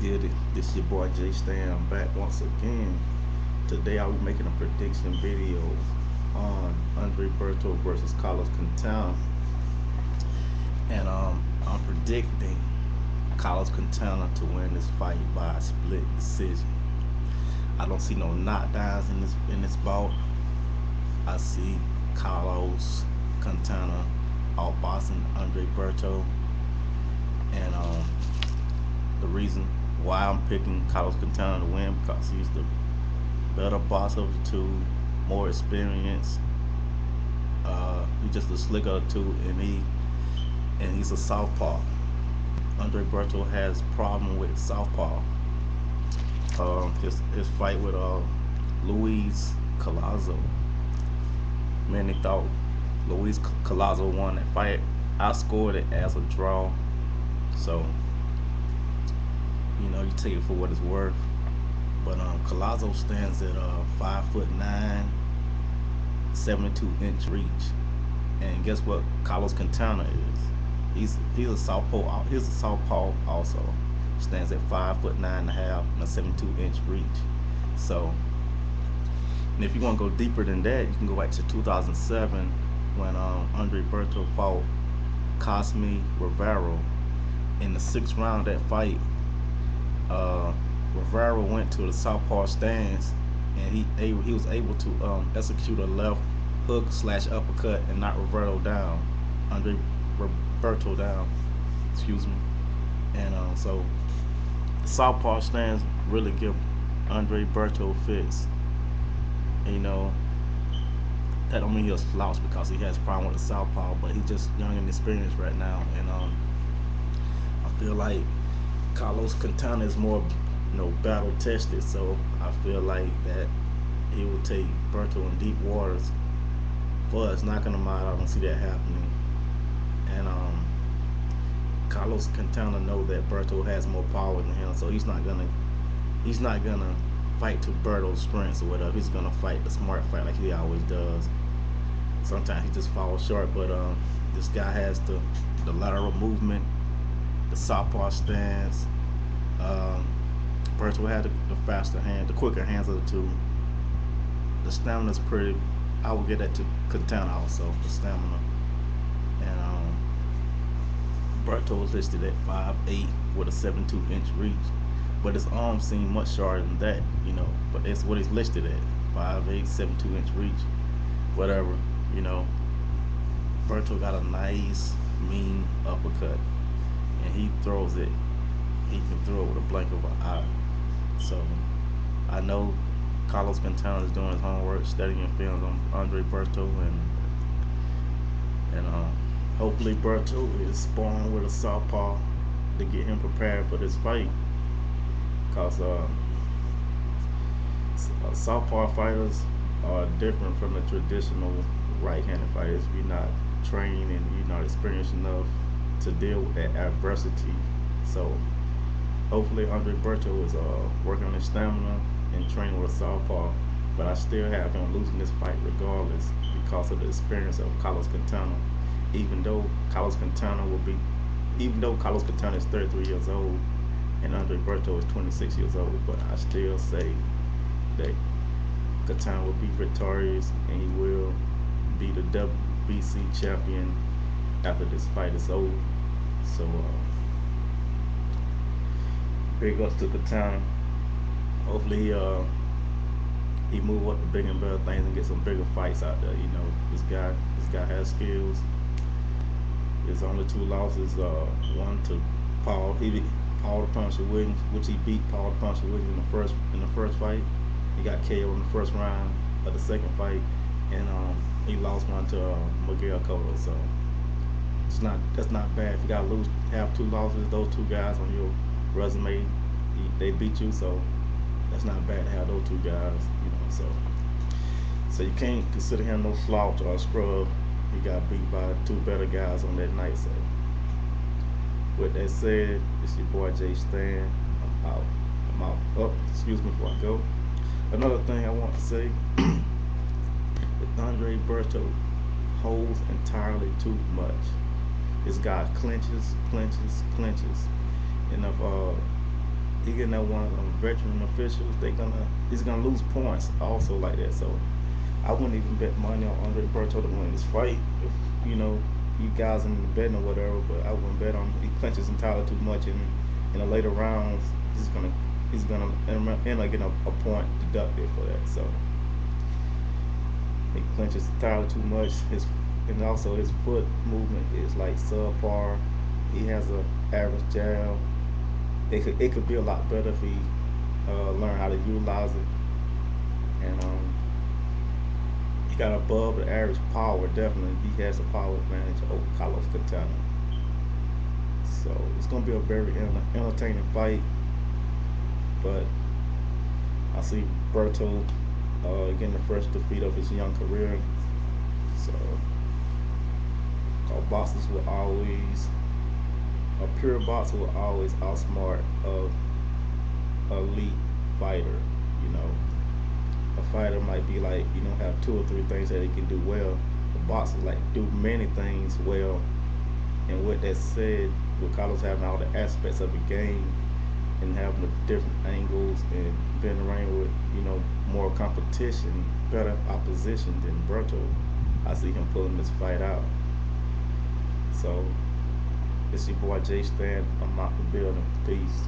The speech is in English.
Good. This your boy Jay Stan. I'm back once again. Today I'll be making a prediction video on Andre Berto versus Carlos Quintana, and I'm predicting Carlos Quintana to win this fight by a split decision. I don't see no knockdowns in this bout. I see Carlos Quintana outboxing Andre Berto, and the reason why I'm picking Carlos Quintana to win because he's the better boss of the two, more experienced. He's just a slicker of the two, and he's a southpaw. Andre Berto has problem with southpaw. His fight with Luis Colazo. Many thought Luis Colazo won that fight. I scored it as a draw, so you take it for what it's worth. But Colazo stands at 5'9", 72-inch reach, and guess what? Carlos Quintana is. He's a southpaw. He's a southpaw also. Stands at 5'9.5" and a 72-inch reach. So, and if you want to go deeper than that, you can go back to 2007 when Andre Berto fought Cosme Rivero. In the 6th round of that fight, Rivera went to the southpaw stance, and he was able to execute a left hook / uppercut and knock Rivero down, Andre Berto down, excuse me. And so southpaw stance really give Andre Berto fits. And, that don't mean he'll slouch because he has a problem with the southpaw, but he's just young and experienced right now, and I feel like Carlos Quintana is more, battle tested. So I feel like that he will take Berto in deep waters. But knocking him out, I don't see that happening. And Carlos Quintana know that Berto has more power than him, so he's not gonna fight to Berto's strengths or whatever. He's gonna fight the smart fight like he always does. Sometimes he just falls short, but this guy has the lateral movement, the southpaw stance. Berto had the faster hand, the quicker hands of the two. The stamina's pretty. I would get that to Quintana also, the stamina. And Berto is listed at 5'8" with a 72-inch reach, but his arms seem much shorter than that, But that's what he's listed at: 5'8", 72-inch reach, whatever, Berto got a nice, mean uppercut, and he throws it. He can throw it with a blink of an eye. So I know Carlos Quintana is doing his homework, studying films on Andre Berto, and hopefully Berto is sparring with a southpaw to get him prepared for this fight. Cause southpaw fighters are different from the traditional right-handed fighters. You're not trained and you're not experienced enough to deal with that adversity. So hopefully Andre Berto is working on his stamina and training with a southpaw. But I still have him losing this fight regardless because of the experience of Carlos Quintana. Even though Carlos Quintana is 33 years old and Andre Berto is 26 years old, but I still say that Quintana will be victorious and he will be the WBC champion after this fight is over. So big ups to Quintana. Hopefully he move up to bigger and better things and get some bigger fights out there. This guy has skills. His only 2 losses, one to Paul the Puncher Williams, which he beat Paul the Puncher Williams in the first fight. He got KO in the first round of the second fight, and he lost one to Miguel Cotto. So that's not bad. If you gotta have 2 losses, those 2 guys on your resume, they beat you. So that's not bad to have those 2 guys. So you can't consider him no slouch or a scrub. He got beat by 2 better guys on that night. So with that said, it's your boy Jay Stan. I'm out. Oh, excuse me before I go. Another thing I want to say, with Andre Berto holds entirely too much. This guy clinches. And he getting that one of them veteran officials. He's gonna lose points also like that. So I wouldn't even bet money on Andre Berto to win this fight. If you guys in the betting or whatever, but I wouldn't bet on. He clinches entirely too much in the later rounds. He's gonna end up getting a point deducted for that. So he clinches entirely too much. And also his foot movement is like subpar. He has a average jab. It could be a lot better if he learn how to utilize it. And he got above the average power. Definitely, he has a power advantage over Carlos Quintana. So it's gonna be a very entertaining fight. But I see Berto getting the first defeat of his young career. So, boxers will always a pure boxer will always outsmart a elite fighter. You know, a fighter might be like have two or three things that he can do well. A boxer like do many things well. And with that said, with Carlos having all the aspects of the game and having the different angles and being around with more competition, better opposition than Berto, I see him pulling this fight out. So it's your boy Jay Stan. I'm out the building. Peace.